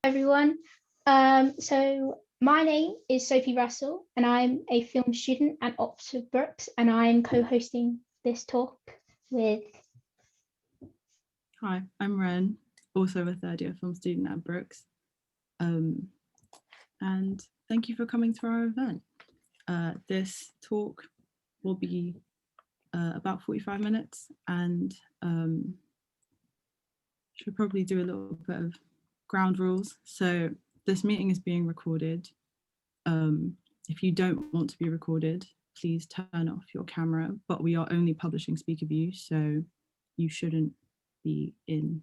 Everyone. So my name is Sophie Russell, and I'm a film student at Oxford Brookes, and I'm co-hosting this talk with. Hi, I'm Ren, also a third year film student at Brookes. And thank you for coming to our event. This talk will be about 45 minutes and should probably do a little bit of ground rules. So this meeting is being recorded. If you don't want to be recorded, please turn off your camera, but we are only publishing speaker view, so you shouldn't be in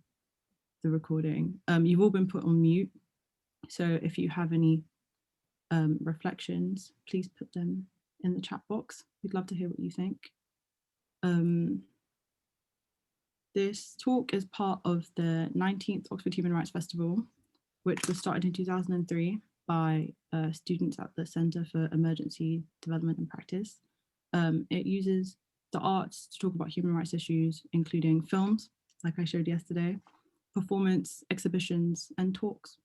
the recording. You've all been put on mute, so if you have any reflections, please put them in the chat box. We'd love to hear what you think. This talk is part of the 19th Oxford Human Rights Festival, which was started in 2003 by students at the Centre for Emergency Development and Practice. It uses the arts to talk about human rights issues, including films, like I showed yesterday, performance, exhibitions, and talks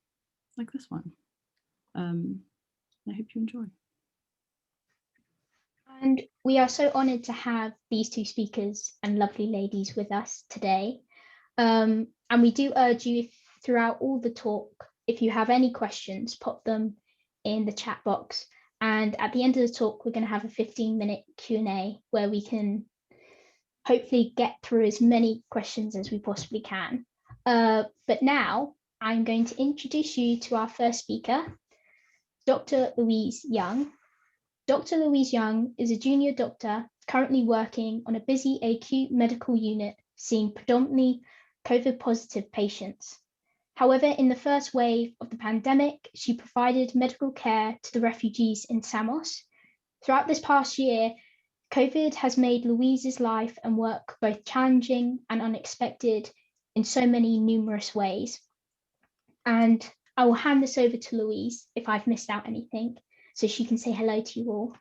like this one. I hope you enjoy. And we are so honoured to have these two speakers and lovely ladies with us today. And we do urge you throughout all the talk, if you have any questions, pop them in the chat box. And at the end of the talk, we're going to have a 15-minute Q&A where we can hopefully get through as many questions as we possibly can. But now I'm going to introduce you to our first speaker, Dr. Louise Young. Dr. Louise Young is a junior doctor currently working on a busy acute medical unit seeing predominantly COVID-positive patients. However, in the first wave of the pandemic, she provided medical care to the refugees in Samos. Throughout this past year, COVID has made Louise's life and work both challenging and unexpected in so many numerous ways. And I will hand this over to Louise if I've missed out anything, so she can say hello to you all.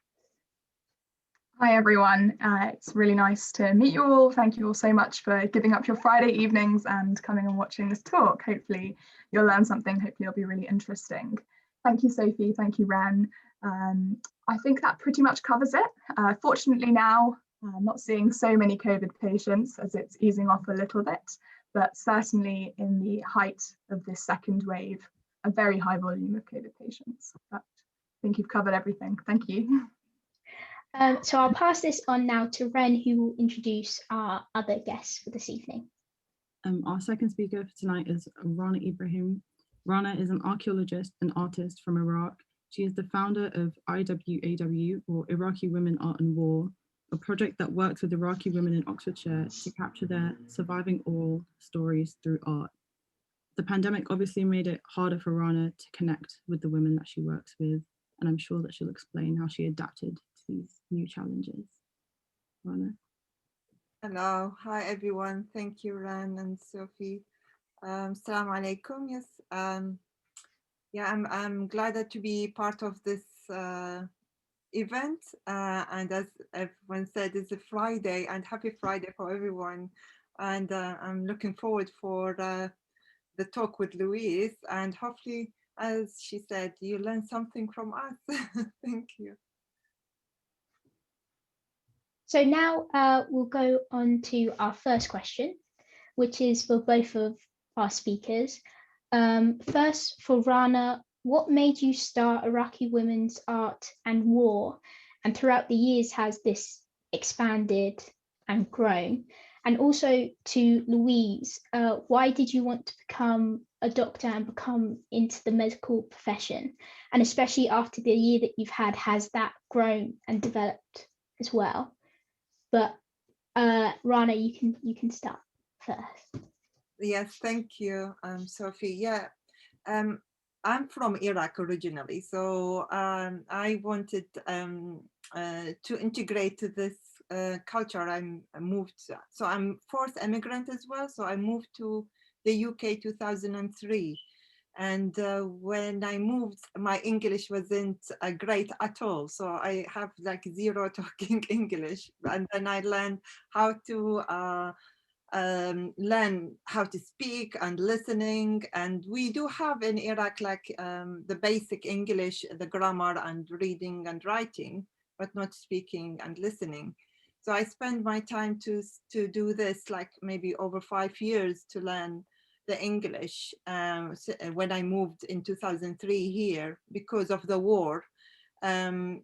Hi everyone, it's really nice to meet you all. Thank you all so much for giving up your Friday evenings and coming and watching this talk. Hopefully you'll learn something, hopefully it'll be really interesting. Thank you Sophie, thank you Ren. I think that pretty much covers it. Fortunately now, I'm not seeing so many COVID patients as it's easing off a little bit, but certainly in the height of this second wave, a very high volume of COVID patients. But I think you've covered everything, thank you. So I'll pass this on now to Ren, who will introduce our other guests for this evening. Our second speaker for tonight is Rana Ibrahim. Rana is an archaeologist and artist from Iraq. She is the founder of IWAW, or Iraqi Women, Art and War, a project that works with Iraqi women in Oxfordshire to capture their surviving oral stories through art. The pandemic obviously made it harder for Rana to connect with the women that she works with, and I'm sure that she'll explain how she adapted to these new challenges. Rana. Hello, hi everyone. Thank you, Ran and Sophie. Assalamu alaikum. Yes, I'm glad to be part of this event. And as everyone said, it's a Friday, and happy Friday for everyone. And I'm looking forward for the talk with Louise, and hopefully, as she said, you learn something from us. Thank you. So now we'll go on to our first question, which is for both of our speakers. First, for Rana, what made you start Iraqi Women's Art and War? And throughout the years, has this expanded and grown? And also to Louise, why did you want to become a doctor and become into the medical profession? And especially after the year that you've had, has that grown and developed as well? But Rana, you can start first. Yes, thank you, Sophie. Yeah, I'm from Iraq originally, so I wanted to integrate to this culture. I moved, so I'm fourth immigrant as well. So I moved to the UK 2003. And when I moved, my English wasn't great at all. So I have like zero talking English. And then I learned how to learn how to speak and listening. And we do have in Iraq like the basic English, the grammar and reading and writing, but not speaking and listening. So I spend my time to do this, like maybe over 5 years to learn the English when I moved in 2003 here because of the war. I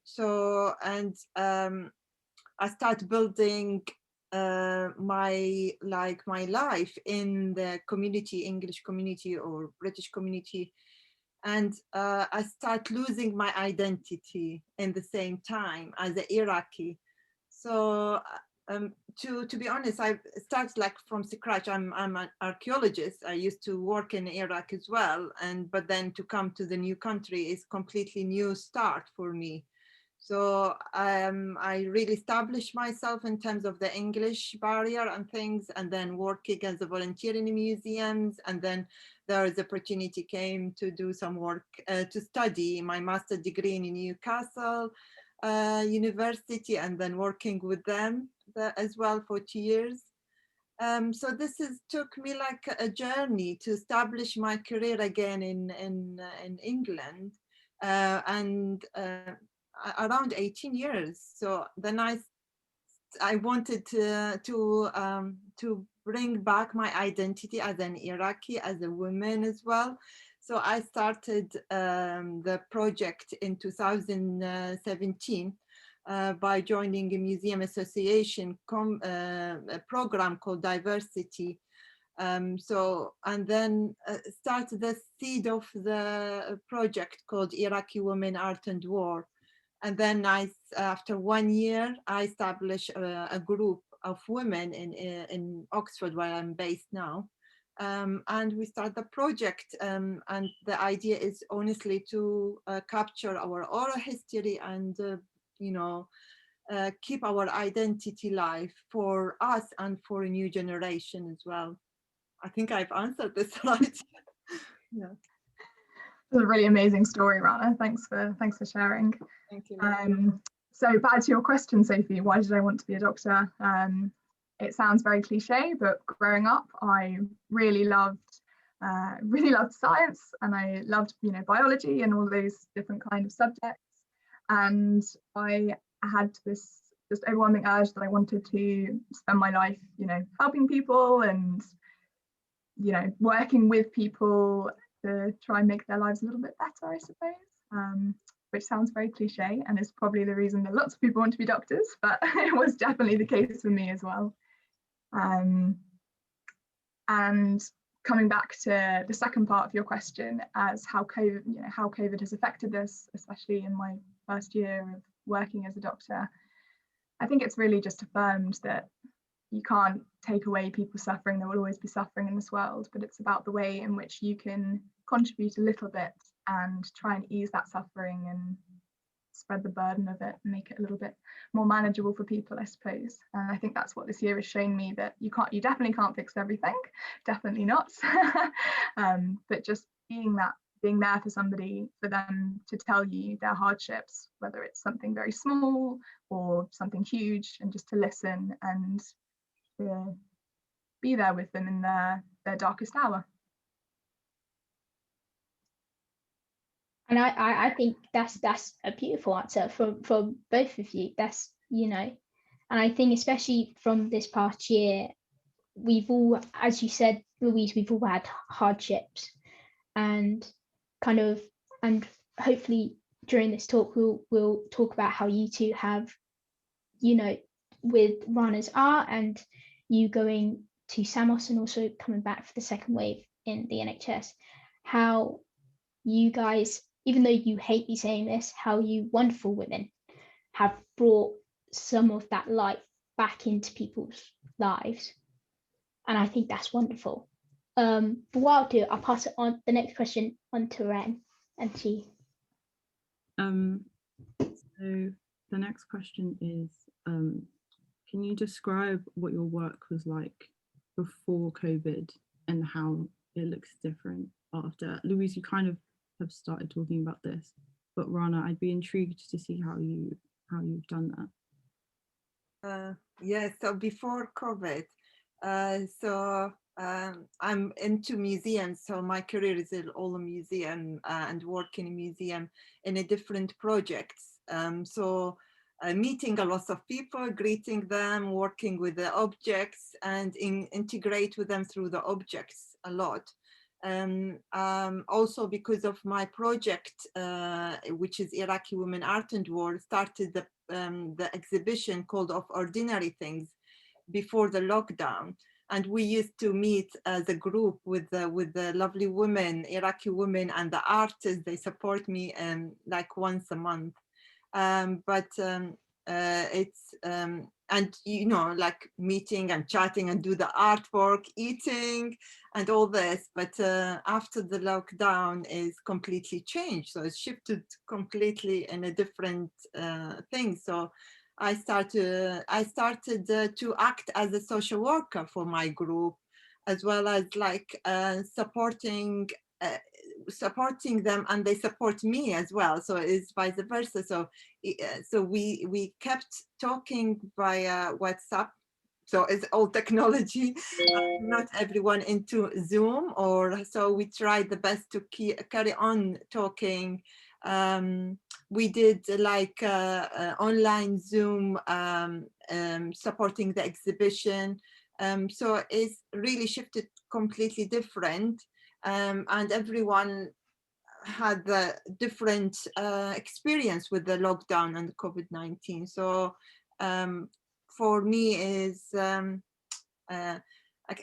start building my life in the community, English community or British community, and I start losing my identity in the same time as an Iraqi. So to be honest, I started like from scratch. I'm an archaeologist. I used to work in Iraq as well, but then to come to the new country is completely new start for me. So I really established myself in terms of the English barrier and things, and then working as a volunteer in museums. And then there was opportunity came to do some work, to study my master's degree in Newcastle University, and then working with them as well for 2 years. So this took me like a journey to establish my career again in England, and around 18 years. So then I wanted to bring back my identity as an Iraqi, as a woman as well. So I started the project in 2017 by joining a museum association a program called Diversity. And then started the seed of the project called Iraqi Women, Art and War. And then after 1 year, I established a group of women in Oxford, where I'm based now. And we start the project. And the idea is honestly to capture our oral history and, keep our identity live for us and for a new generation as well. I think I've answered this right. Yeah. It's a really amazing story, Rana. Thanks for sharing. Thank you. So back to your question, Sophie, why did I want to be a doctor? It sounds very cliche, but growing up, I really loved science, and I loved, biology and all those different kind of subjects. And I had this just overwhelming urge that I wanted to spend my life, helping people and, working with people to try and make their lives a little bit better, I suppose, which sounds very cliche and is probably the reason that lots of people want to be doctors, but it was definitely the case for me as well. And coming back to the second part of your question, as how COVID has affected us, especially in my first year of working as a doctor, I think it's really just affirmed that you can't take away people's suffering. There will always be suffering in this world, but it's about the way in which you can contribute a little bit and try and ease that suffering and spread the burden of it and make it a little bit more manageable for people, I suppose. And I think that's what this year has shown me, that you definitely can't fix everything, definitely not. But just being there for somebody, for them to tell you their hardships, whether it's something very small or something huge, and just to listen and to be there with them in their darkest hour. And I think that's a beautiful answer from both of you. That's, and I think especially from this past year, we've all, as you said, Louise, we've all had hardships, and hopefully during this talk we'll talk about how you two have, with Rana's art and you going to Samos and also coming back for the second wave in the NHS, how you guys, even though you hate me saying this, how you wonderful women have brought some of that light back into people's lives. And I think that's wonderful. But what I'll do, I'll pass it on, the next question on to Ren, and she. So the next question is, can you describe what your work was like before COVID and how it looks different after? Louise, you kind of have started talking about this, but Rana, I'd be intrigued to see how you've done that. Yes, so before COVID, I'm into museums, so my career is all a museum and work in a museum in a different projects. Meeting a lot of people, greeting them, working with the objects, and integrate with them through the objects a lot. Also because of my project, which is Iraqi Women Art and War, started the exhibition called Of Ordinary Things before the lockdown. And we used to meet as a group with the lovely women, Iraqi women, and the artists. They support me like once a month. And you know, like meeting and chatting and do the artwork, eating and all this. But after the lockdown is completely changed, so it's shifted completely in a different thing. So I started to act as a social worker for my group, as well as like supporting them, and they support me as well. So it's vice versa. So we kept talking via WhatsApp. So it's all technology, not everyone into Zoom, or so we tried the best to carry on talking. We did like online Zoom supporting the exhibition. So it's really shifted completely different. And everyone had the different experience with the lockdown and COVID-19. So for me is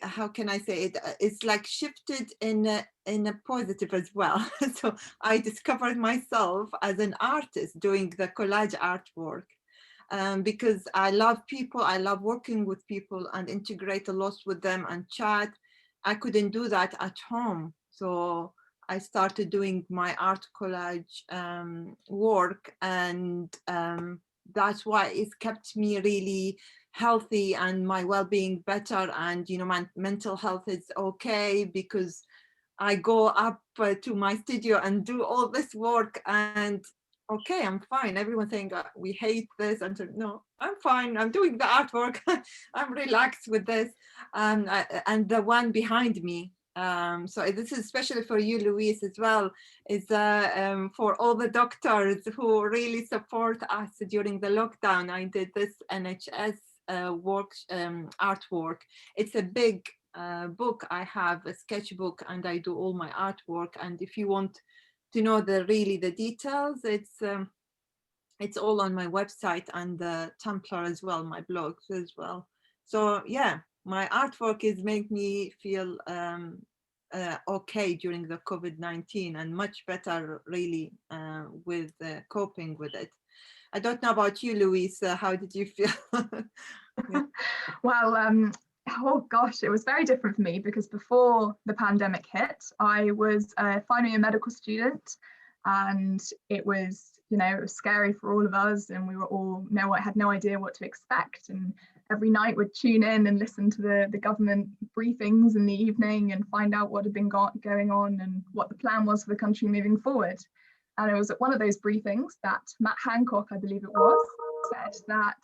how can I say it? It's like shifted in a positive as well. So I discovered myself as an artist doing the collage artwork. Because I love people, I love working with people and integrate a lot with them and chat. I couldn't do that at home. So I started doing my art collage work, and that's why it's kept me really healthy and my well-being better. And, you know, my mental health is okay because I go up to my studio and do all this work, and okay, I'm fine. Everyone saying we hate this, and no, I'm fine. I'm doing the artwork. I'm relaxed with this, and the one behind me. So this is especially for you, Louise, as well. Is for all the doctors who really support us during the lockdown. I did this NHS artwork. It's a big book. I have a sketchbook, and I do all my artwork. And if you want to know the details, it's all on my website and the Tumblr as well, my blogs as well. So yeah, my artwork is make me feel okay during the COVID-19, and much better really with coping with it. I don't know about you, Louise. How did you feel? Yeah. Well, oh gosh, it was very different for me because before the pandemic hit, I was a final year medical student, and it was, you know, it was scary for all of us, and we were all had no idea what to expect. And every night we'd tune in and listen to the government briefings in the evening and find out what had been going on and what the plan was for the country moving forward. And it was at one of those briefings that Matt Hancock, I believe it was, said that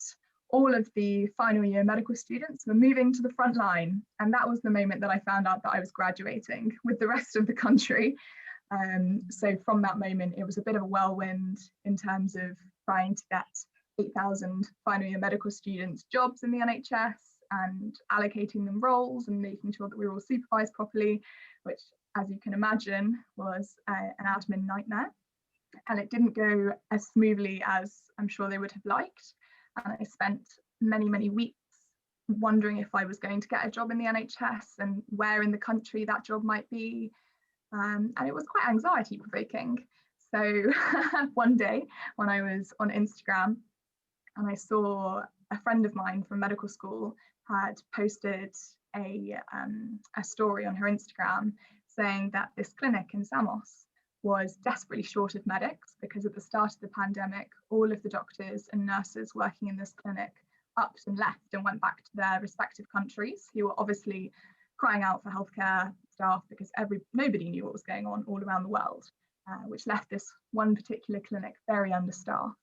all of the final year medical students were moving to the front line. And that was the moment that I found out that I was graduating with the rest of the country. So from that moment, it was a bit of a whirlwind in terms of trying to get 8,000 final year medical students jobs in the NHS and allocating them roles and making sure that we were all supervised properly, which, as you can imagine, was an admin nightmare. And it didn't go as smoothly as I'm sure they would have liked. And I spent many, many weeks wondering if I was going to get a job in the NHS and where in the country that job might be. And it was quite anxiety provoking. So one day when I was on Instagram and I saw a friend of mine from medical school had posted a story on her Instagram saying that this clinic in Samos was desperately short of medics because at the start of the pandemic, all of the doctors and nurses working in this clinic upped and left and went back to their respective countries, who were obviously crying out for healthcare staff because nobody knew what was going on all around the world, which left this one particular clinic very understaffed.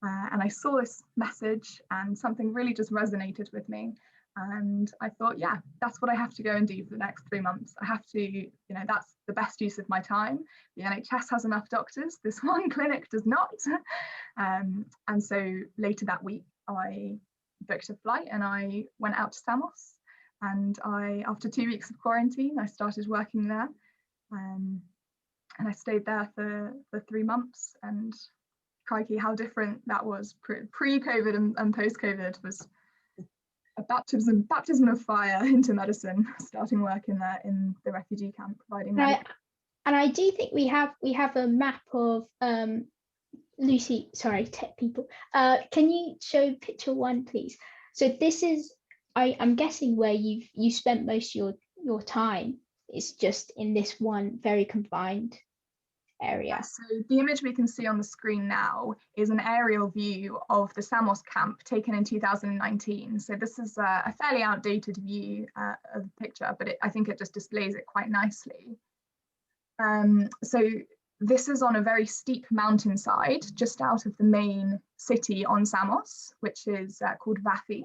And I saw this message and something really just resonated with me. And I thought, yeah, that's what I have to go and do for the next 3 months. I have to, you know, that's the best use of my time. The NHS has enough doctors. This one clinic does not. And so later that week, I booked a flight and I went out to Samos. And after 2 weeks of quarantine, I started working there. And I stayed there for 3 months. And crikey, how different that was pre-COVID and post-COVID. Was a baptism of fire into medicine, starting work in there in the refugee camp, providing and I do think we have a map of Lucy, sorry, tech people. Can you show picture 1, please? So this is, I'm guessing where you spent most of your time. It's just in this one very confined area. Yeah, so the image we can see on the screen now is an aerial view of the Samos camp taken in 2019. So this is a fairly outdated view of the picture, but I think it just displays it quite nicely. So this is on a very steep mountainside just out of the main city on Samos, which is called Vafi.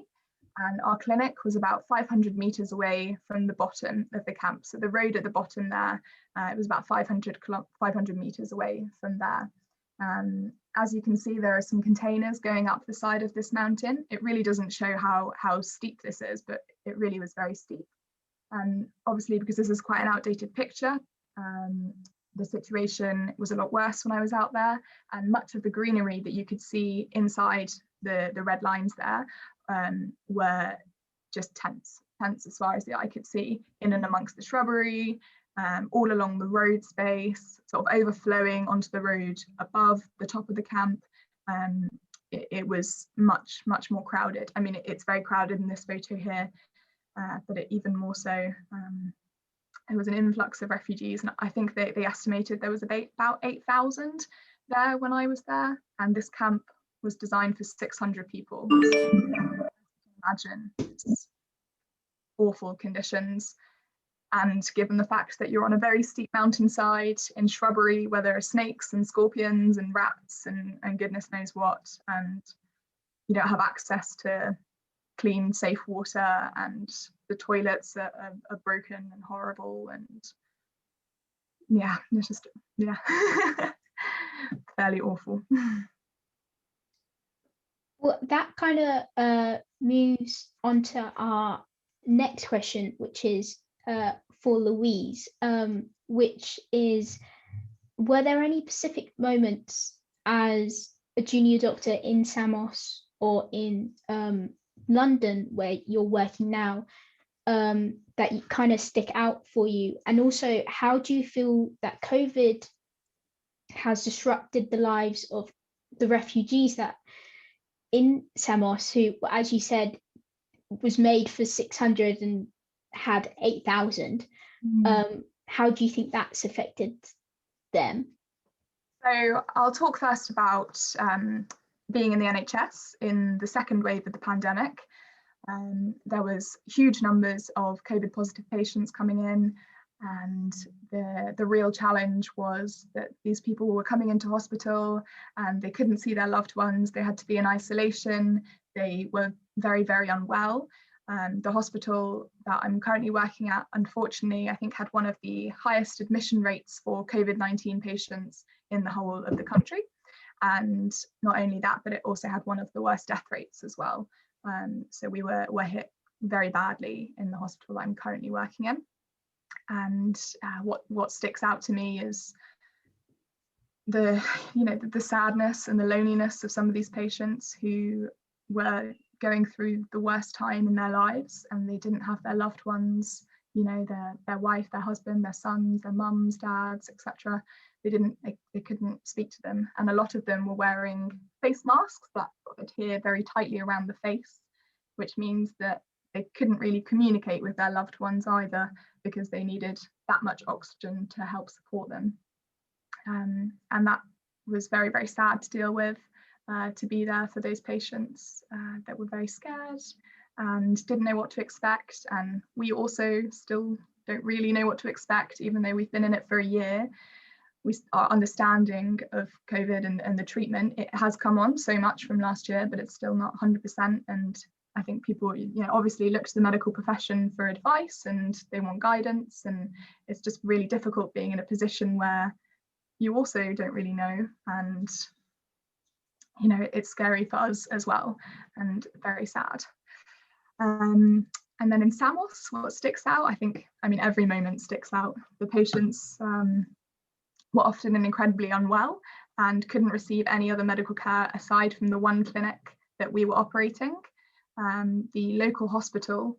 And our clinic was about 500 meters away from the bottom of the camp. So the road at the bottom there, it was about 500 meters away from there. As you can see, there are some containers going up the side of this mountain. It really doesn't show how steep this is, but it really was very steep. And obviously, because this is quite an outdated picture, the situation was a lot worse when I was out there, and much of the greenery that you could see inside the red lines there were just tents as far as the eye could see, in and amongst the shrubbery, all along the road space, sort of overflowing onto the road above the top of the camp. It was much more crowded. I mean, it's very crowded in this photo here, but even more so. There was an influx of refugees, and I think they estimated there was about 8,000 there when I was there, and this camp was designed for 600 people. Imagine awful conditions, and given the fact that you're on a very steep mountainside in shrubbery where there are snakes and scorpions and rats and goodness knows what, and you don't have access to clean, safe water, and the toilets are broken and horrible, and yeah, it's just, yeah, fairly awful. Well, that kind of moves on to our next question, which is for Louise, which is, were there any specific moments as a junior doctor in Samos or in London, where you're working now, that you kind of stick out for you? And also, how do you feel that COVID has disrupted the lives of the refugees that in Samos, who, as you said, was made for 600 and had 8,000? How do you think that's affected them? So I'll talk first about being in the NHS in the second wave of the pandemic. There was huge numbers of COVID positive patients coming in, and the real challenge was that these people were coming into hospital and they couldn't see their loved ones. They had to be in isolation. They were very, very unwell. The hospital that I'm currently working at, unfortunately, I think had one of the highest admission rates for COVID-19 patients in the whole of the country. And not only that, but it also had one of the worst death rates as well. So we were hit very badly in the hospital I'm currently working in. And what sticks out to me is the sadness and the loneliness of some of these patients who were going through the worst time in their lives, and they didn't have their loved ones, you know, their wife, their husband, their sons, their mums, dads, etc. They couldn't speak to them, and a lot of them were wearing face masks that adhere very tightly around the face, which means that they couldn't really communicate with their loved ones either, because they needed that much oxygen to help support them. And that was very, very sad to deal with, to be there for those patients that were very scared and didn't know what to expect. And we also still don't really know what to expect, even though we've been in it for a year. Our understanding of COVID and the treatment, it has come on so much from last year, but it's still not 100%. And I think people, obviously look to the medical profession for advice and they want guidance, and it's just really difficult being in a position where you also don't really know, and it's scary for us as well and very sad. And then in Samos, what sticks out, every moment sticks out. The patients were often incredibly unwell and couldn't receive any other medical care aside from the one clinic that we were operating. The local hospital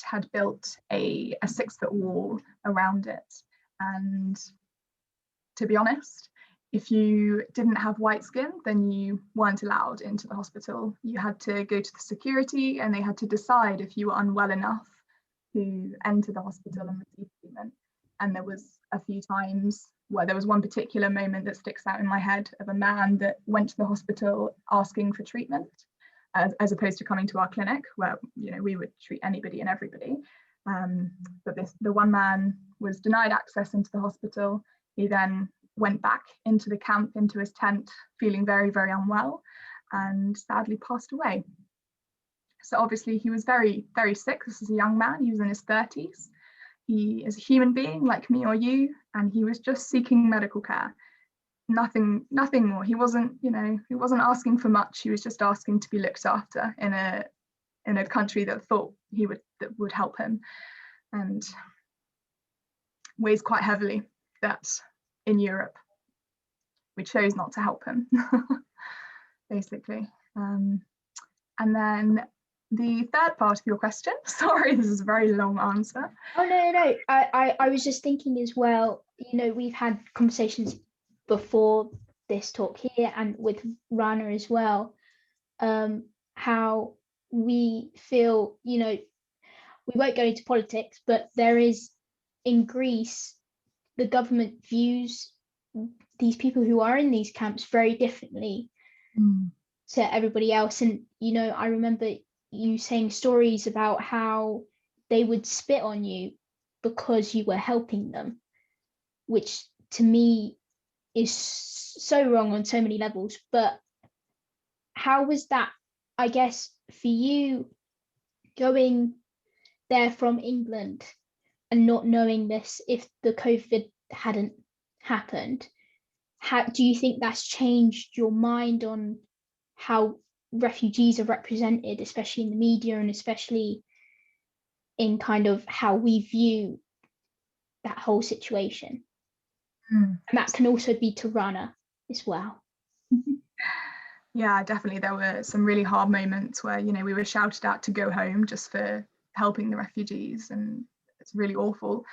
had built a 6-foot wall around it. And to be honest, if you didn't have white skin, then you weren't allowed into the hospital. You had to go to the security and they had to decide if you were unwell enough to enter the hospital and receive treatment. And there was a few times where there was one particular moment that sticks out in my head of a man that went to the hospital asking for treatment, as opposed to coming to our clinic where we would treat anybody and everybody. But the one man was denied access into the hospital. He then went back into the camp, into his tent, feeling very, very unwell, and sadly passed away. So obviously he was very, very sick. This is a young man, he was in his 30s. He is a human being like me or you, and he was just seeking medical care. Nothing more. He wasn't asking for much. He was just asking to be looked after in a country that thought that would help him, and weighs quite heavily that in Europe we chose not to help him, basically. And then the third part of your question, sorry, this is a very long answer. Oh, no. I was just thinking as well, we've had conversations before this talk here and with Rana as well, how we feel, we won't go into politics, but there is, in Greece, the government views these people who are in these camps very differently to everybody else. And, I remember you saying stories about how they would spit on you because you were helping them, which to me is so wrong on so many levels. But how was that, I guess, for you going there from England and not knowing this, if the COVID hadn't happened? How do you think that's changed your mind on how refugees are represented, especially in the media and especially in kind of how we view that whole situation? And that can also be to Rana as well. Yeah, definitely. There were some really hard moments where, we were shouted at to go home just for helping the refugees, and it's really awful.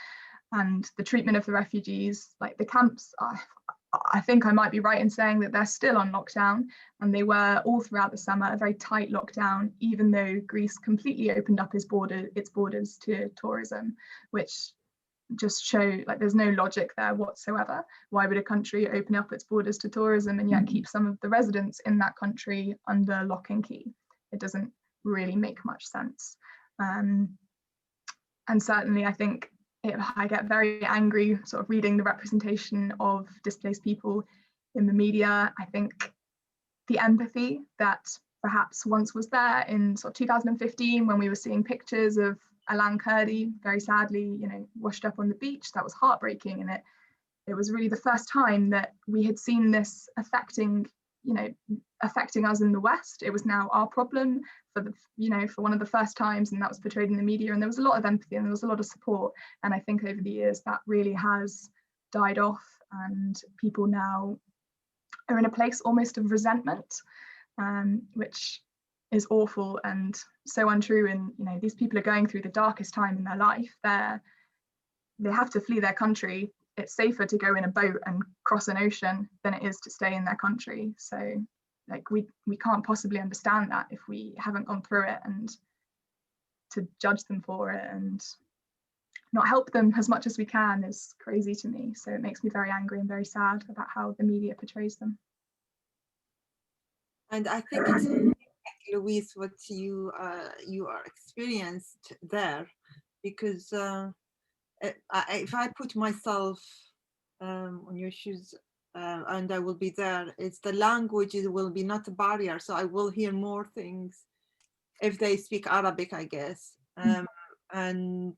And the treatment of the refugees, like the camps, I think I might be right in saying that they're still on lockdown, and they were all throughout the summer, a very tight lockdown, even though Greece completely opened up its borders to tourism, which just show like there's no logic there whatsoever. Why would a country open up its borders to tourism and yet keep some of the residents in that country under lock and key? It doesn't really make much sense. And certainly I think I get very angry sort of reading the representation of displaced people in the media. I think the empathy that perhaps once was there in sort of 2015 when we were seeing pictures of Alan Kurdi, very sadly, washed up on the beach, that was heartbreaking. And it was really the first time that we had seen this affecting us in the West. It was now our problem for one of the first times, and that was portrayed in the media, and there was a lot of empathy and there was a lot of support. And I think over the years that really has died off, and people now are in a place almost of resentment, which is awful and so untrue. And these people are going through the darkest time in their life. They have to flee their country. It's safer to go in a boat and cross an ocean than it is to stay in their country. So like we can't possibly understand that if we haven't gone through it, and to judge them for it and not help them as much as we can is crazy to me. So it makes me very angry and very sad about how the media portrays them. And I think it's Louise, what you are experienced there, because if I put myself on your shoes and I will be there, it's the language, it will be not a barrier, so I will hear more things if they speak Arabic, I guess. And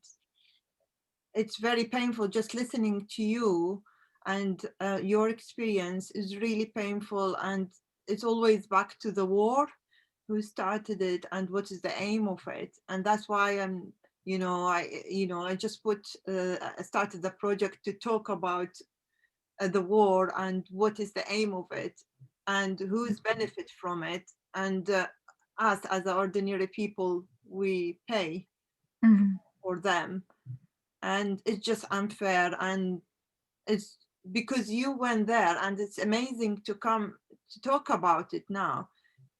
it's very painful just listening to you, and your experience is really painful, and it's always back to the war, who started it and what is the aim of it. And that's why I'm, I just started the project to talk about the war and what is the aim of it and who's benefit from it, and us as the ordinary people, we pay for them. And it's just unfair, and it's because you went there, and it's amazing to come to talk about it now.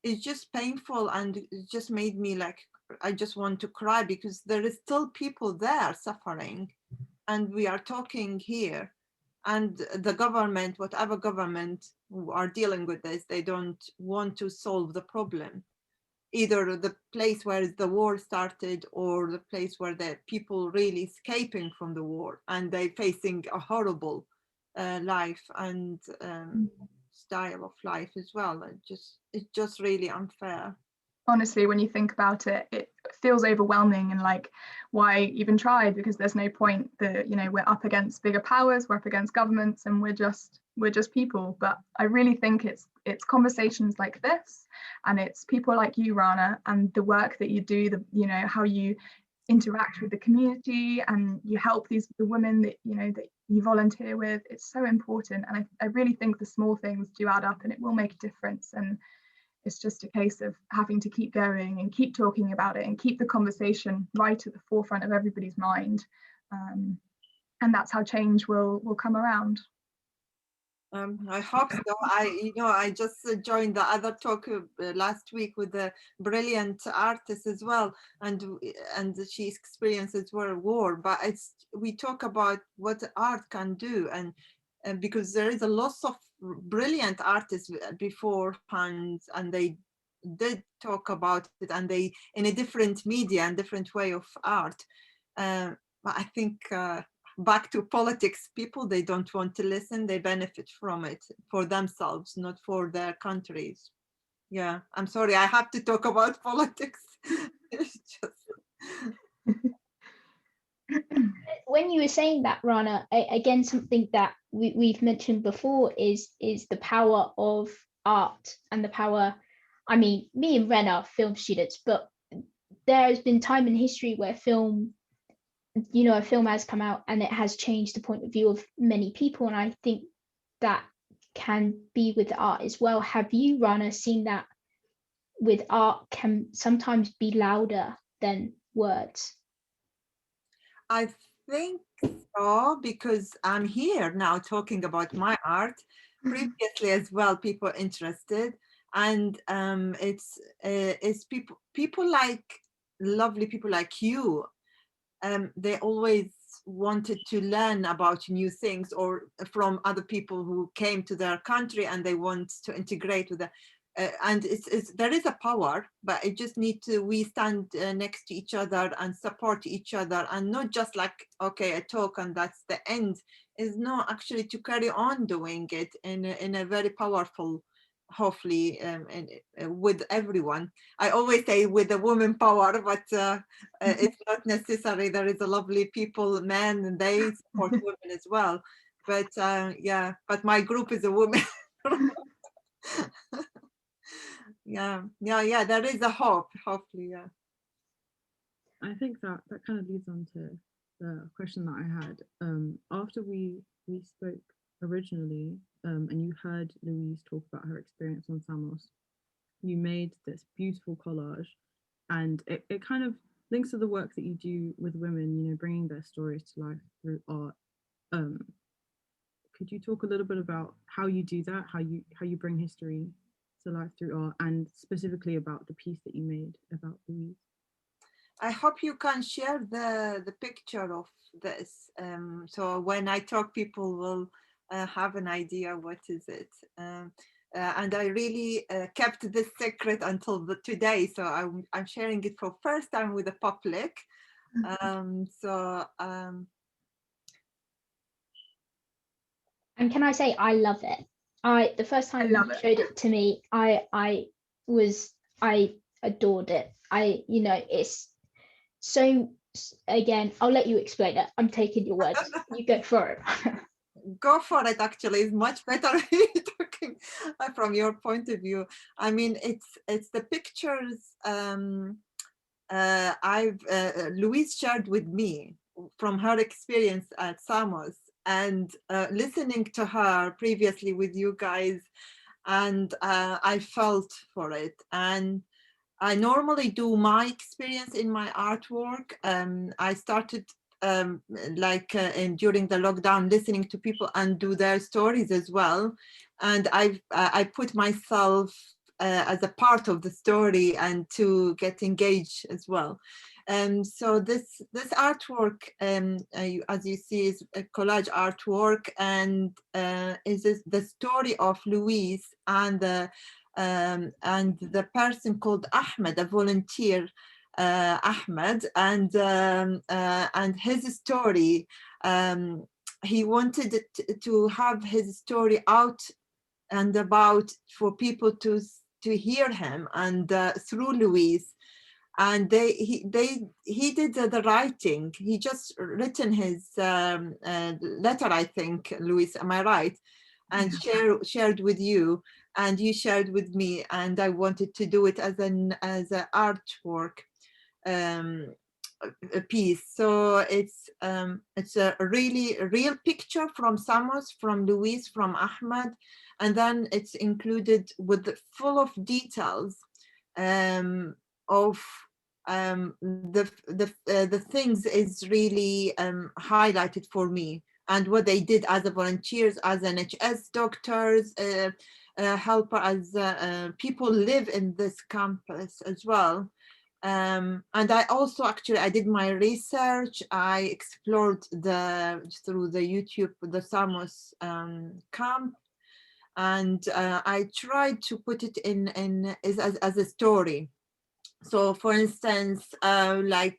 It's just painful, and it just made me like, I just want to cry, because there is still people there suffering, and we are talking here, and the government, whatever government who are dealing with this, they don't want to solve the problem, either the place where the war started or the place where the people really escaping from the war, and they facing a horrible life and style of life as well. It's just really unfair. Honestly, when you think about it, it feels overwhelming, and like, why even try? Because there's no point. That, we're up against bigger powers, we're up against governments, and we're just people. But I really think it's conversations like this, and it's people like you, Rana, and the work that you do, how you interact with the community, and you help the women that that you volunteer with. It's so important, and I really think the small things do add up, and it will make a difference. And it's just a case of having to keep going and keep talking about it and keep the conversation right at the forefront of everybody's mind. And that's how change will come around. I hope so. I just joined the other talk last week with a brilliant artist as well, and she experiences war. But we talk about what art can do, and because there is a lot of brilliant artists beforehand, and they did talk about it, and they in a different media and different way of art. But I think back to politics, people, they don't want to listen. They benefit from it for themselves, not for their countries. Yeah, I'm sorry, I have to talk about politics. It's just When you were saying that, Rana, again, something that we've mentioned before is the power of art and the power. I mean, me and Ren are film students, but there has been time in history where a film has come out and it has changed the point of view of many people, and I think that can be with art as well. Have you, Rana, seen that with art can sometimes be louder than words? I think so, because I'm here now talking about my art. Previously as well, people interested, and it's people like lovely people like you. They always wanted to learn about new things, or from other people who came to their country and they want to integrate with the and there is a power, but it just need to, we stand next to each other and support each other, and not just like, okay, a talk and that's the end. Is not actually to carry on doing it in a very powerful, hopefully, with everyone. I always say with the woman power, but it's not necessary. There is a lovely people, men, and they support women as well. But yeah, but my group is a woman. Yeah, there is a hope, hopefully. Yeah, I think that kind of leads on to the question that I had. After we spoke originally, and you heard Louise talk about her experience on Samos, you made this beautiful collage, and it kind of links to the work that you do with women, bringing their stories to life through art. Could you talk a little bit about how you do that, how you bring history to life through art, and specifically about the piece that you made about Louise? I hope you can share the picture of this, so when I talk, people will have an idea what is it. And I really kept this secret until today, so I'm sharing it for first time with the public. And can I say, I love it. The first time you showed it to me, I adored it. It's so, again, I'll let you explain it. I'm taking your words. You go for it. Go for it. Actually, it's much better talking from your point of view. I mean, it's the pictures Louise shared with me from her experience at Samos, and listening to her previously with you guys, and I felt for it. And I normally do my experience in my artwork. I started during the lockdown, listening to people and do their stories as well. And I put myself as a part of the story and to get engaged as well. So this artwork, as you see, is a collage artwork, and is the story of Louise and the person called Ahmed, a volunteer, Ahmed, and his story. He wanted to have his story out and about for people to hear him, and through Louise. And he did the writing. He just written his letter, I think, Louise, am I right? And shared with you, and you shared with me, and I wanted to do it as an artwork a piece. So it's a really real picture from Samos, from Louise, from Ahmed, and then it's included with full of details of the things is really highlighted for me, and what they did as a volunteers, as NHS doctors, helper, as people live in this campus as well. And I also I did my research. I explored through the YouTube the Samos camp, and I tried to put it in as a story. So, for instance, I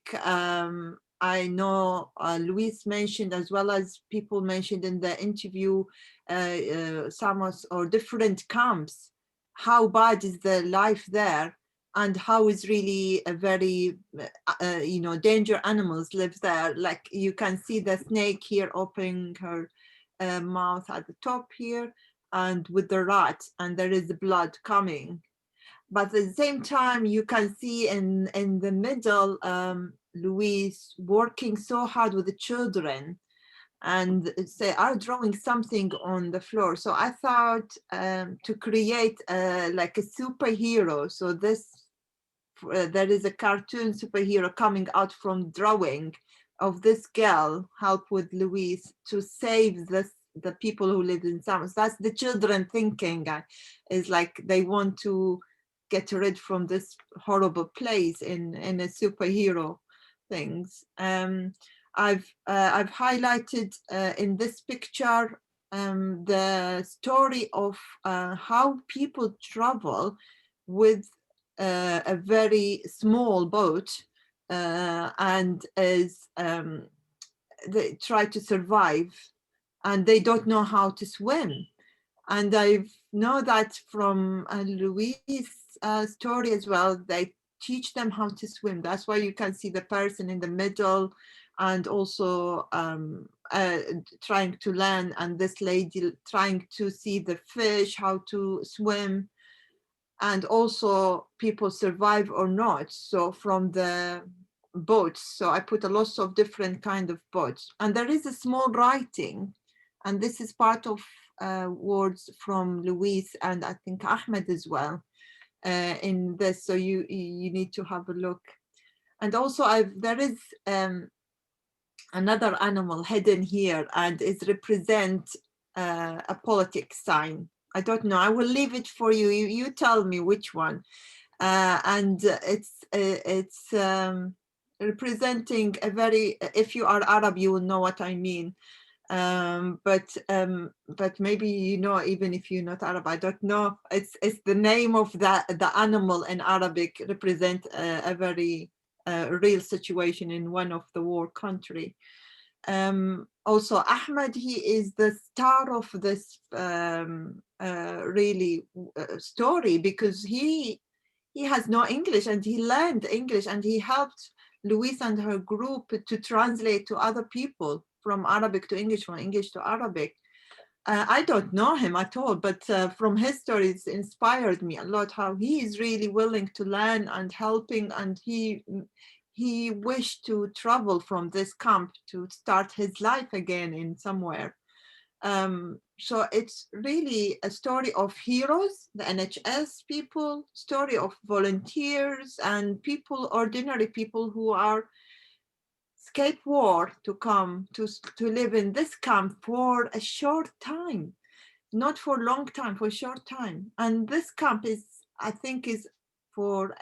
know Louise mentioned, as well as people mentioned in the interview, Samos or different camps, how bad is the life there, and how is really a very, danger animals live there. Like you can see the snake here opening her mouth at the top here, and with the rat, and there is blood coming. But at the same time, you can see in the middle, Louise working so hard with the children, and are drawing something on the floor. So I thought to create like a superhero. So there is a cartoon superhero coming out from drawing of this girl, help with Louise to save the people who live in Samos. That's the children thinking, is like they want to get rid from this horrible place in a superhero things. I've highlighted in this picture the story of how people travel with a very small boat, and they try to survive, and they don't know how to swim. And I know that from Louise's story as well. They teach them how to swim. That's why you can see the person in the middle, and also trying to land, and this lady trying to see the fish, how to swim, and also people survive or not. So from the boats, so I put a lot of different kind of boats, and there is a small writing, and this is part of words from Louise and I think Ahmed as well in this. So you need to have a look. And also there is another animal hidden here, and it represent a politic sign. I don't know, I will leave it for you. You tell me which one. And it's representing a very, if you are Arab, you will know what I mean. But maybe even if you're not Arab, I don't know. It's the name of the animal in Arabic represent a very real situation in one of the war country. Also, Ahmed, he is the star of this really story, because he he has no English, and he learned English, and he helped Louise and her group to translate to other people from Arabic to English, from English to Arabic. I don't know him at all, but from his stories inspired me a lot, how he is really willing to learn and helping, and he wished to travel from this camp to start his life again in somewhere. So it's really a story of heroes, the NHS people, story of volunteers and people, ordinary people who are escape war to come to live in this camp for a short time, not for a long time, for a short time. And this camp is, I think, is for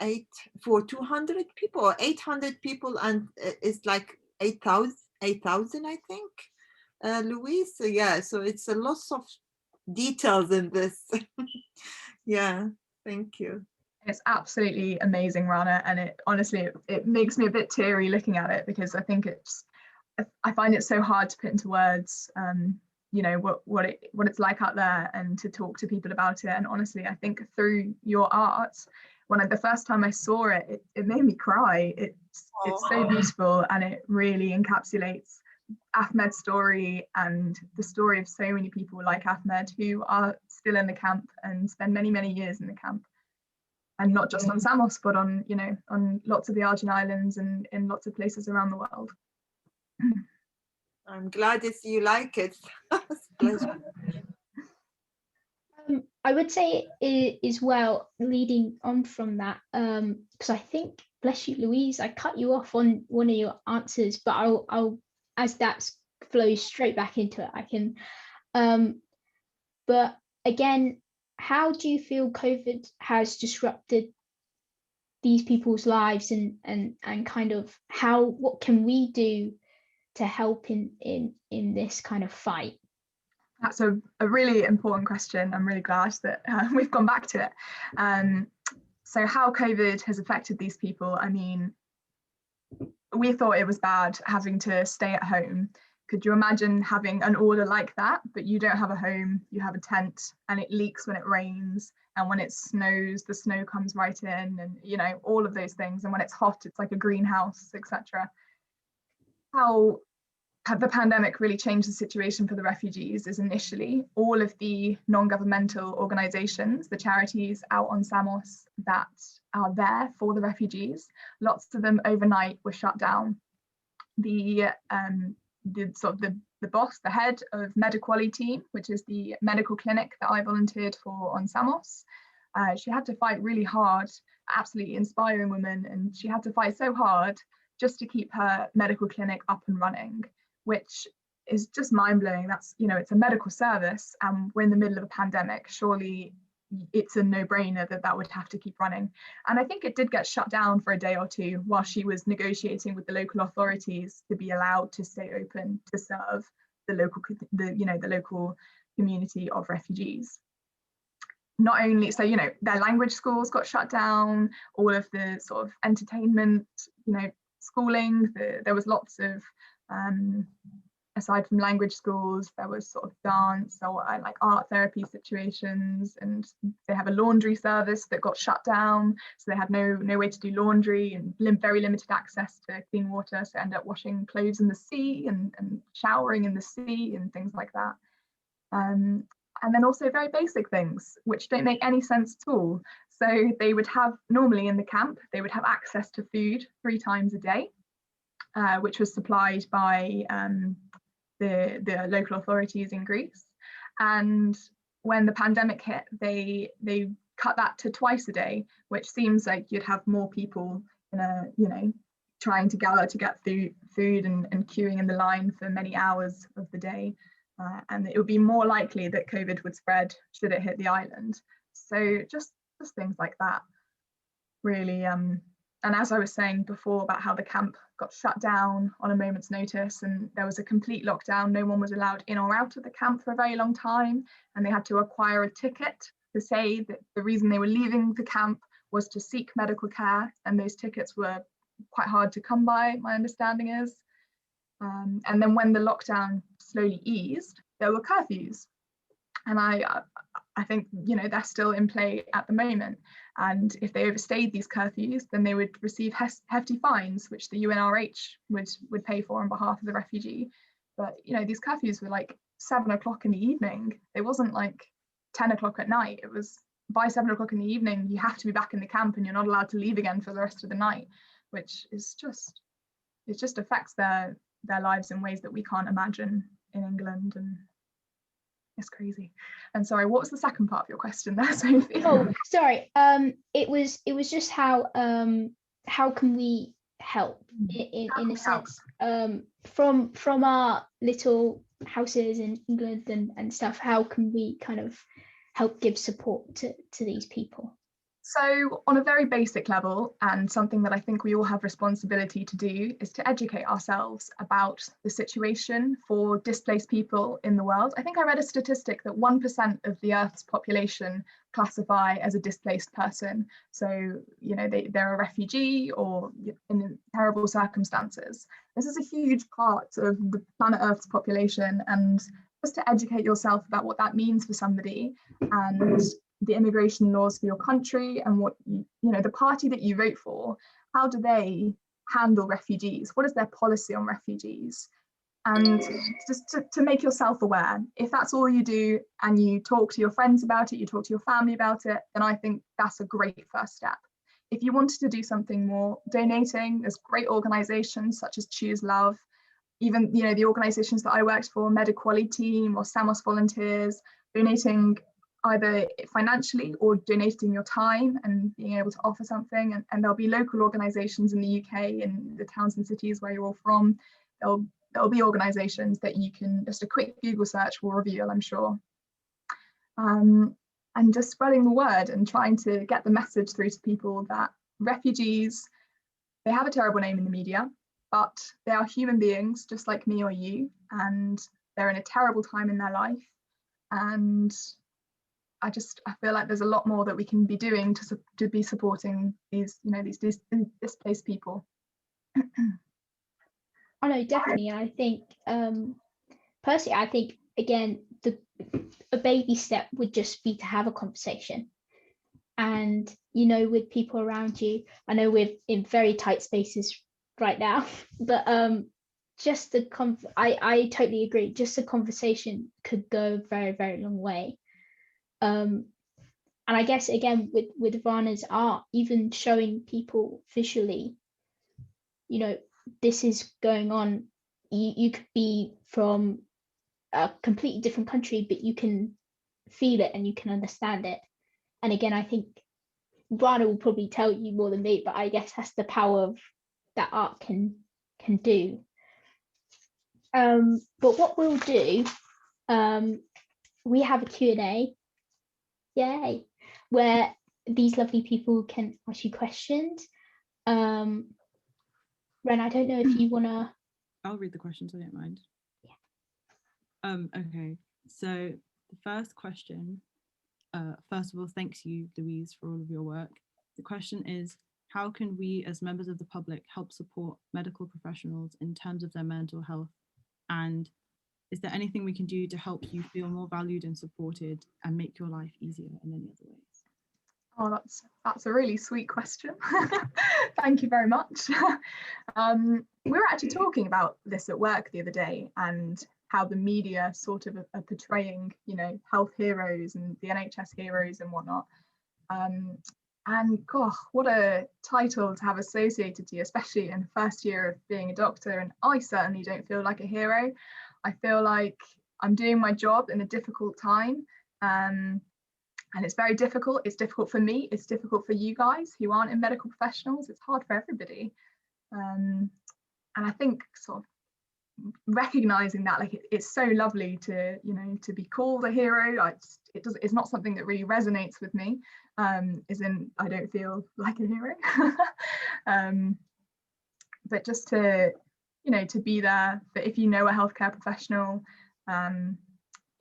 200 people or 800 people, and it's like 8,000, I think, Louise. So yeah, so it's a lot of details in this. Yeah, thank you. It's absolutely amazing, Rana, and it honestly it makes me a bit teary looking at it, because I think I find it so hard to put into words, you know, what it's like out there, and to talk to people about it. And honestly, I think through your art, the first time I saw it, it made me cry. It's so beautiful, and it really encapsulates Ahmed's story and the story of so many people like Ahmed who are still in the camp and spend many, many years in the camp. And not just on Samos, but on, you know, on lots of the Argentine islands and in lots of places around the world. I'm glad to see you like it. It's a pleasure. I would say as well, leading on from that, because I think, bless you, Louise, I cut you off on one of your answers, but I'll as that flows straight back into it, I can. But again, how do you feel COVID has disrupted these people's lives, and kind of what can we do to help in this kind of fight? That's a really important question. I'm really glad that we've gone back to it. So how COVID has affected these people, I mean, we thought it was bad having to stay at home. Could you imagine having an order like that, but you don't have a home, you have a tent, and it leaks when it rains, and when it snows, the snow comes right in, and you know, all of those things. And when it's hot, it's like a greenhouse, etc. How had the pandemic really changed the situation for the refugees is initially all of the non-governmental organizations, the charities out on Samos that are there for the refugees, lots of them overnight were shut down. The boss, the head of Med-Equality team, which is the medical clinic that I volunteered for on Samos, she had to fight really hard, absolutely inspiring woman, and she had to fight so hard just to keep her medical clinic up and running, which is just mind-blowing. That's, you know, it's a medical service and we're in the middle of a pandemic. Surely it's a no-brainer that would have to keep running. And I think it did get shut down for a day or two while she was negotiating with the local authorities to be allowed to stay open to serve the local community of refugees. Not only, so, you know, their language schools got shut down, all of the sort of entertainment, you know, schooling, there was lots of, aside from language schools, there was sort of dance or like art therapy situations, and they have a laundry service that got shut down, so they had no way to do laundry and very limited access to clean water, so end up washing clothes in the sea and showering in the sea and things like that. And then also very basic things which don't make any sense at all. So they would have, normally in the camp, they would have access to food 3 times a day, which was supplied by the local authorities in Greece. And when the pandemic hit, they cut that to twice a day, which seems like you'd have more people in a, you know, trying to gather to get food and queuing in the line for many hours of the day. And it would be more likely that COVID would spread should it hit the island. So just things like that, really. And as I was saying before about how the camp got shut down on a moment's notice, and there was a complete lockdown, no one was allowed in or out of the camp for a very long time, and they had to acquire a ticket to say that the reason they were leaving the camp was to seek medical care, and those tickets were quite hard to come by, my understanding is. And then when the lockdown slowly eased, there were curfews. And I I think, they're still in play at the moment. And if they overstayed these curfews, then they would receive hefty fines, which the UNRH would pay for on behalf of the refugee. But, these curfews were like 7 o'clock in the evening. It wasn't like 10 o'clock at night. It was by 7 o'clock in the evening, you have to be back in the camp and you're not allowed to leave again for the rest of the night, which is it just affects their lives in ways that we can't imagine in England. And it's crazy. And sorry, what was the second part of your question there, Sophie? Oh, sorry. It was just how can we help in a sense, from our little houses in England and stuff. How can we kind of help give support to these people? So on a very basic level, and something that I think we all have responsibility to do, is to educate ourselves about the situation for displaced people in the world. I think I read a statistic that 1% of the Earth's population classify as a displaced person. So, they're a refugee or in terrible circumstances. This is a huge part of the planet Earth's population, and just to educate yourself about what that means for somebody, and the immigration laws for your country, and what the party that you vote for, how do they handle refugees? What is their policy on refugees? And just to make yourself aware. If that's all you do and you talk to your friends about it, you talk to your family about it, then I think that's a great first step. If you wanted to do something more, donating, there's great organizations such as Choose Love, even the organizations that I worked for, MedEquality Team or Samos volunteers, donating either financially or donating your time and being able to offer something. And there'll be local organizations in the UK, in the towns and cities where you're all from. There'll be organizations that you can, just a quick Google search will reveal, I'm sure. And just spreading the word and trying to get the message through to people that refugees, they have a terrible name in the media, but they are human beings just like me or you, and they're in a terrible time in their life. And I feel like there's a lot more that we can be doing to be supporting these displaced people. Oh no, definitely. I think personally, I think again, a baby step would just be to have a conversation, and with people around you. I know we're in very tight spaces right now, but just I totally agree. Just a conversation could go a very, very long way. And I guess again with Rana's art, even showing people visually, this is going on. You could be from a completely different country, but you can feel it and you can understand it. And again, I think Rana will probably tell you more than me, but I guess that's the power of that art can do. But what we'll do, we have a Q&A, yay, where these lovely people can ask you questions. Ren, I don't know if you want to... I'll read the questions, I don't mind. Yeah. Okay, so the first question, first of all, thanks you, Louise, for all of your work. The question is, how can we as members of the public help support medical professionals in terms of their mental health? And is there anything we can do to help you feel more valued and supported and make your life easier in any other ways? Oh, that's a really sweet question. Thank you very much. We were actually talking about this at work the other day, and how the media sort of are portraying, health heroes and the NHS heroes and whatnot. And gosh, what a title to have associated to you, especially in the first year of being a doctor. And I certainly don't feel like a hero. I feel like I'm doing my job in a difficult time. And it's very difficult. It's difficult for me. It's difficult for you guys who aren't in medical professionals. It's hard for everybody. And I think sort of recognizing that, like, it's so lovely to be called a hero. It's not something that really resonates with me, as in I don't feel like a hero. But just to be there. But if you know a healthcare professional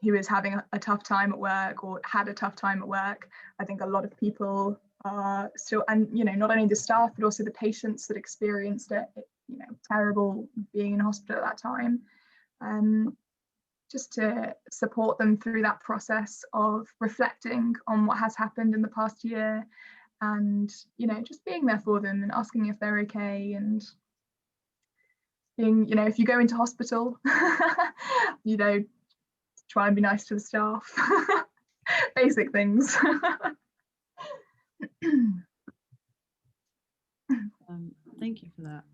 who is having a tough time at work or had a tough time at work, I think a lot of people are still, and not only the staff but also the patients that experienced it, terrible being in hospital at that time. just to support them through that process of reflecting on what has happened in the past year, and just being there for them and asking if they're okay, and being, if you go into hospital, try and be nice to the staff. Basic things. Thank you for that.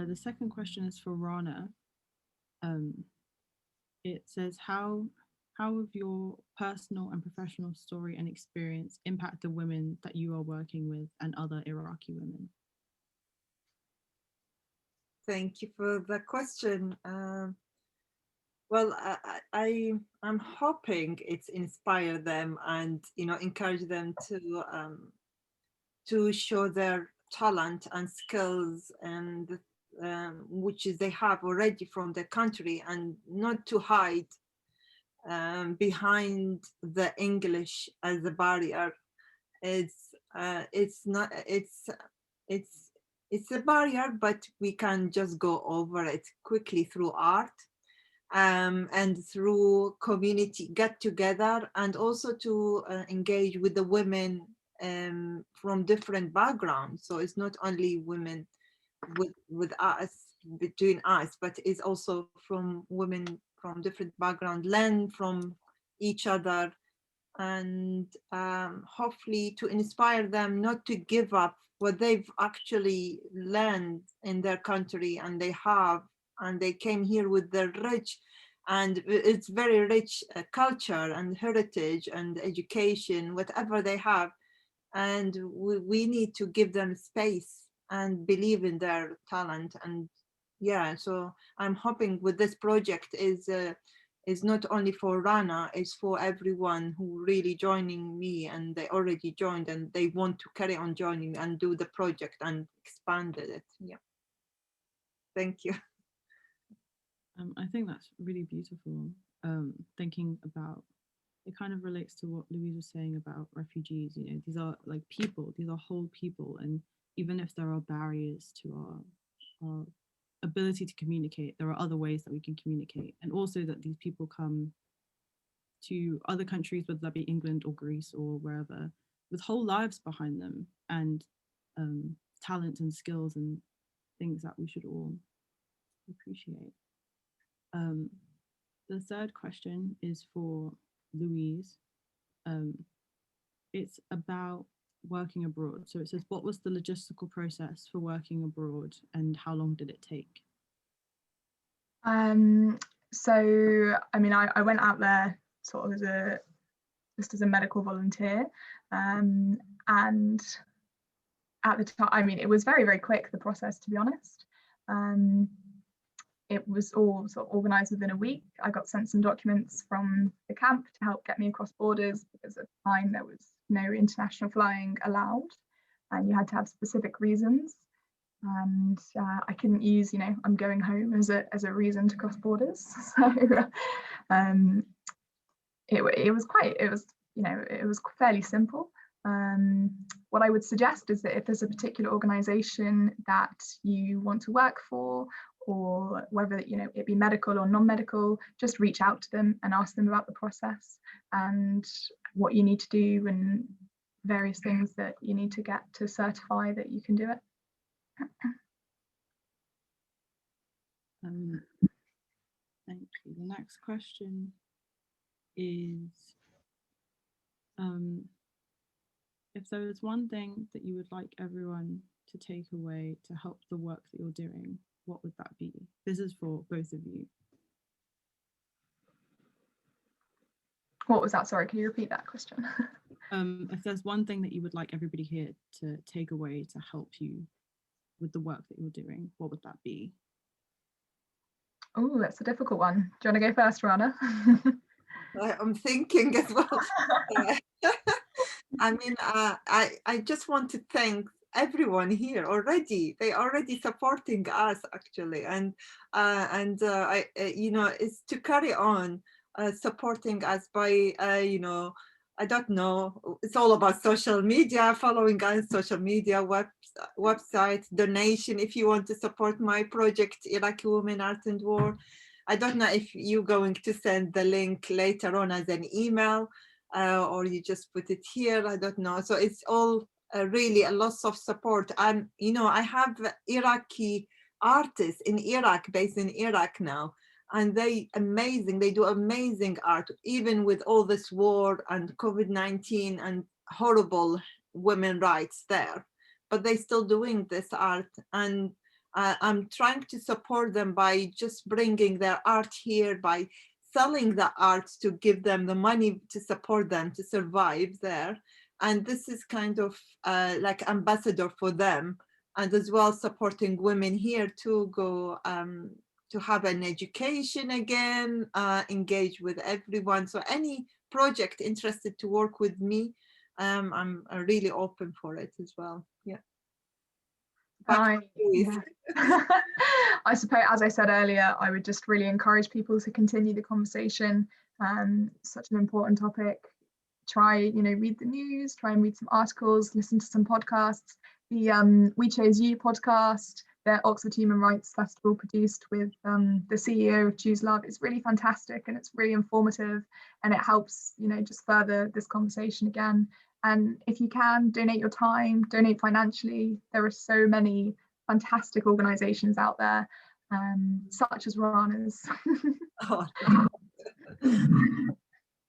The second question is for Rana. It says, how have your personal and professional story and experience impact the women that you are working with and other Iraqi women? Thank you for the question. Well, I'm hoping it's inspire them and encourage them to show their talent and skills, and which they have already from their country, and not to hide behind the English as a barrier. It's a barrier, but we can just go over it quickly through art, and through community get together, and also to engage with the women from different backgrounds. So it's not only women with us, between us, but it's also from women from different backgrounds, learn from each other, and hopefully to inspire them not to give up what they've actually learned in their country, and they came here with their rich, and it's very rich culture and heritage and education, whatever they have, and we need to give them space and believe in their talent. And yeah, so I'm hoping with this project is not only for Rana, it's for everyone who really joining me, and they already joined and they want to carry on joining and do the project and expanded it. Yeah. Thank you. I think that's really beautiful. Thinking about, it kind of relates to what Louise was saying about refugees. These are like people, these are whole people, and even if there are barriers to our ability to communicate, there are other ways that we can communicate, and also that these people come to other countries, whether that be England or Greece or wherever, with whole lives behind them, and talent and skills and things that we should all appreciate. The third question is for Louise. It's about working abroad. So it says, what was the logistical process for working abroad, and how long did it take? So I mean, I went out there sort of just as a medical volunteer, and at the time, I mean, it was very, very quick, the process, to be honest. It was all sort of organised within a week. I got sent some documents from the camp to help get me across borders, because at the time there was no international flying allowed, and you had to have specific reasons. And I couldn't use, I'm going home as a reason to cross borders. So it was fairly simple. What I would suggest is that if there's a particular organisation that you want to work for, or whether it be medical or non-medical, just reach out to them and ask them about the process and what you need to do, and various things that you need to get to certify that you can do it. Thank you. The next question is, if there was one thing that you would like everyone to take away to help the work that you're doing, what would that be? This is for both of you. What was that? Sorry, can you repeat that question? If there's one thing that you would like everybody here to take away to help you with the work that you're doing, what would that be? Oh, that's a difficult one. Do you want to go first, Rana? I'm thinking as well. I mean, I just want to thank everyone here already. They already supporting us, actually, and it's to carry on supporting us by I don't know, it's all about social media, following us, social media, website, donation if you want to support my project, Iraqi Women, Art and War. I don't know if you're going to send the link later on as an email, or you just put it here. I don't know. So it's all really a lot of support. And, you know, I have Iraqi artists in Iraq, based in Iraq now, and they do amazing art, even with all this war and COVID-19 and horrible women rights there, but they still doing this art. And I'm trying to support them by just bringing their art here, by selling the art to give them the money to support them to survive there. And this is kind of like ambassador for them, and as well supporting women here to go to have an education again, engage with everyone. So any project interested to work with me, I'm really open for it as well. Yeah. Back to you, Louise. Yeah. I suppose, as I said earlier, I would just really encourage people to continue the conversation. Such an important topic. Try, you know, read the news, try and read some articles, listen to some podcasts. The We Chose You podcast, the Oxford Human Rights Festival produced with the CEO of Choose Love, is really fantastic, and it's really informative, and it helps, you know, just further this conversation again. And if you can, donate your time, donate financially. There are so many fantastic organizations out there, such as Rana's. Oh.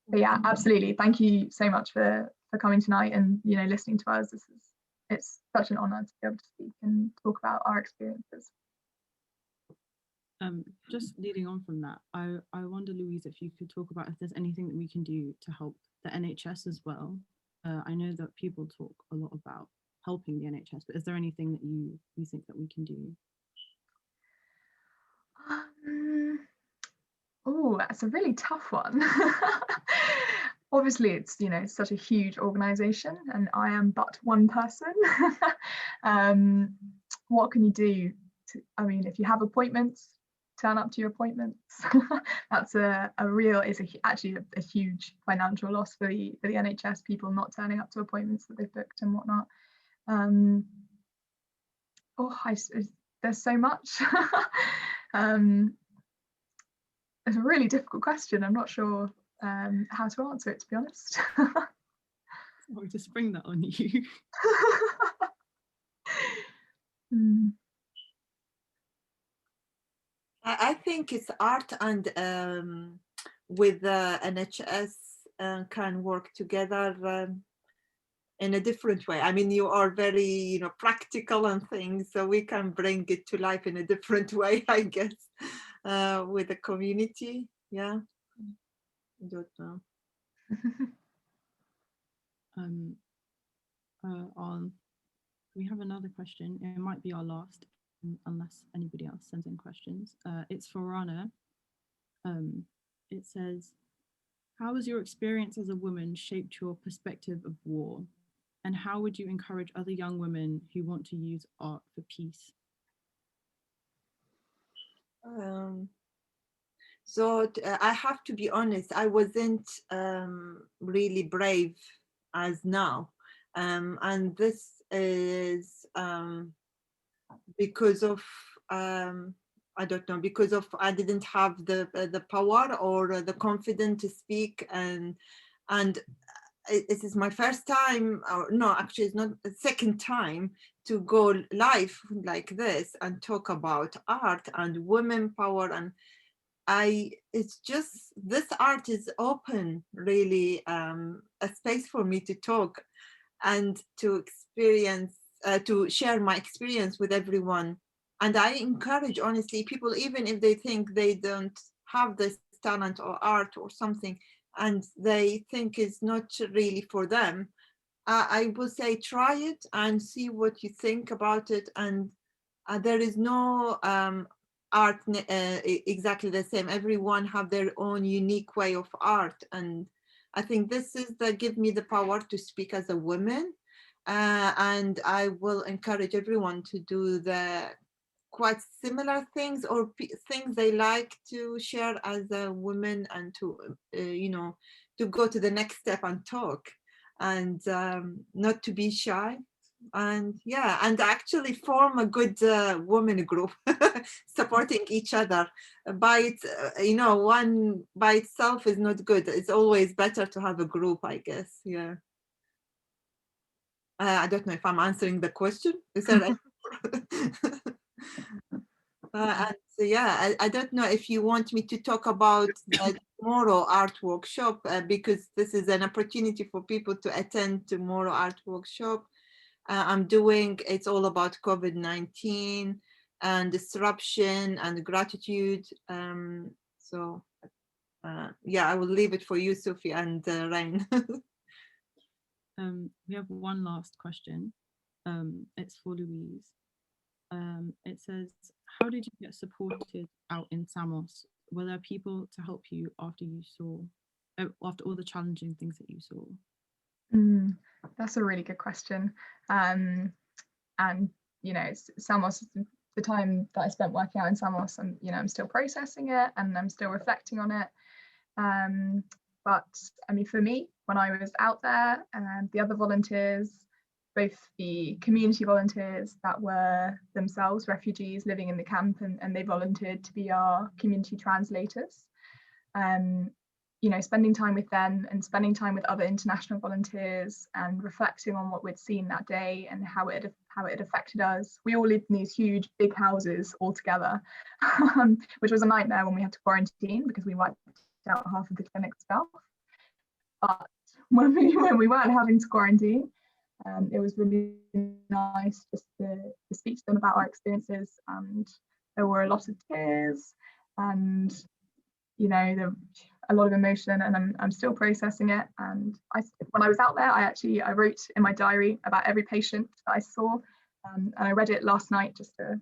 But yeah, absolutely. Thank you so much for coming tonight and, you know, listening to us. It's such an honor to be able to speak and talk about our experiences. Just leading on from that, I wonder, Louise, if you could talk about if there's anything that we can do to help the NHS as well. I know that people talk a lot about helping the NHS, but is there anything that you think that we can do? Oh, that's a really tough one. Obviously, it's, you know, such a huge organization, and I am but one person. What can you do? I mean, if you have appointments, turn up to your appointments. That's actually a huge financial loss for the NHS, people not turning up to appointments that they've booked and whatnot. There's so much. It's a really difficult question. I'm not sure how to answer it, to be honest. I'll just spring that on you. I think it's art and with the NHS can work together in a different way. I mean, you are very, you know, practical and things, so we can bring it to life in a different way, I guess, with the community. Yeah, I don't know. We have another question. It might be our last, unless anybody else sends in questions. It's for Rana. It says, how has your experience as a woman shaped your perspective of war? And how would you encourage other young women who want to use art for peace? I have to be honest, I wasn't really brave as now. And this is because of, I don't know, because of I didn't have the power or the confidence to speak, and it is my first time, or no, actually it's not, the second time to go live like this and talk about art and women power. And it's just, this art is open really a space for me to talk and to experience, to share my experience with everyone. And I encourage, honestly, people, even if they think they don't have this talent or art or something, and they think it's not really for them, I will say try it and see what you think about it. And there is no art exactly the same. Everyone have their own unique way of art, and I think this is the give me the power to speak as a woman, and I will encourage everyone to do the quite similar things or things they like to share as a woman, and to you know, to go to the next step and talk, and not to be shy. and yeah, and actually form a good women group, supporting each other. By it, one by itself is not good. It's always better to have a group, I guess. Yeah. I don't know if I'm answering the question. Is there any and so, yeah, I don't know if you want me to talk about the tomorrow art workshop, because this is an opportunity for people to attend tomorrow art workshop. I'm doing, it's all about COVID-19 and disruption and gratitude. So yeah, I will leave it for you, Sophie and Rain. We have one last question. It's for Louise. It says, how did you get supported out in Samos? Were there people to help you after after all the challenging things that you saw? That's a really good question. And Samos, the time that I spent working out in Samos, and I'm still processing it and I'm still reflecting on it. But I mean, for me, when I was out there, and the other volunteers, both the community volunteers that were themselves refugees living in the camp, and they volunteered to be our community translators. Spending time with them and spending time with other international volunteers and reflecting on what we'd seen that day and how it affected us. We all lived in these huge big houses all together, which was a nightmare when we had to quarantine because we wiped out half of the clinic staff. But when we weren't having to quarantine, it was really nice just to speak to them about our experiences, and there were a lot of tears and a lot of emotion, and I'm still processing it. And when I was out there, I wrote in my diary about every patient that I saw, and I read it last night just to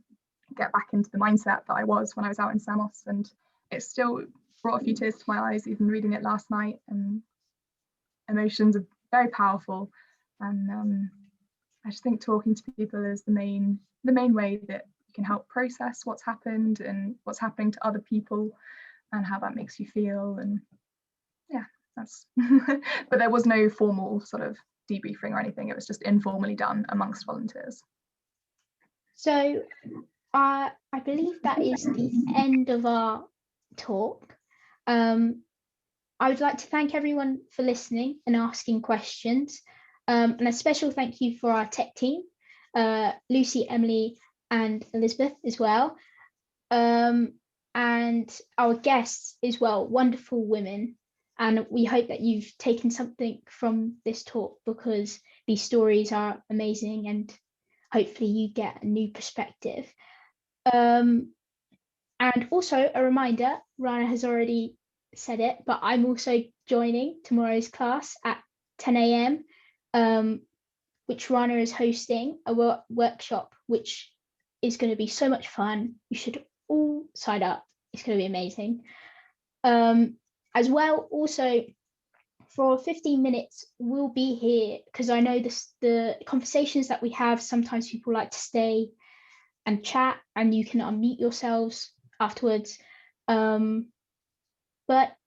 get back into the mindset that I was when I was out in Samos, and it still brought a few tears to my eyes even reading it last night. And emotions are very powerful, and I just think talking to people is the main way that you can help process what's happened and what's happening to other people and how that makes you feel. And yeah, that's but there was no formal sort of debriefing or anything. It was just informally done amongst volunteers. So I believe that is the end of our talk. I would like to thank everyone for listening and asking questions, and a special thank you for our tech team, Lucy, Emily and Elizabeth as well, and our guests as well, wonderful women. And we hope that you've taken something from this talk, because these stories are amazing and hopefully you get a new perspective. And also a reminder, Rana has already said it, but I'm also joining tomorrow's class at 10 a.m, which Rana is hosting a workshop, which is going to be so much fun. You should all sign up. It's going to be amazing. As well, also for 15 minutes, we'll be here because I know the conversations that we have, sometimes people like to stay and chat, and you can unmute yourselves afterwards. But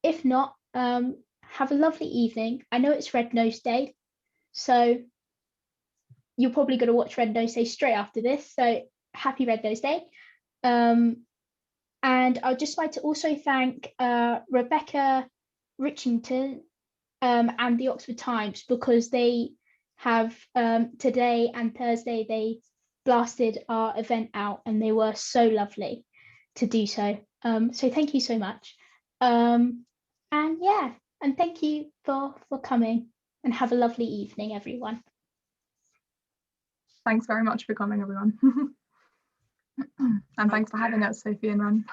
if not, have a lovely evening. I know it's Red Nose Day, so you're probably going to watch Red Nose Day straight after this. So happy Red Nose Day. And I'd just like to also thank Rebecca Richington and the Oxford Times, because they have today and Thursday, they blasted our event out and they were so lovely to do so. So thank you so much. And yeah, and thank you for coming, and have a lovely evening, everyone. Thanks very much for coming, everyone. And thanks for having us, Sophie and Ron.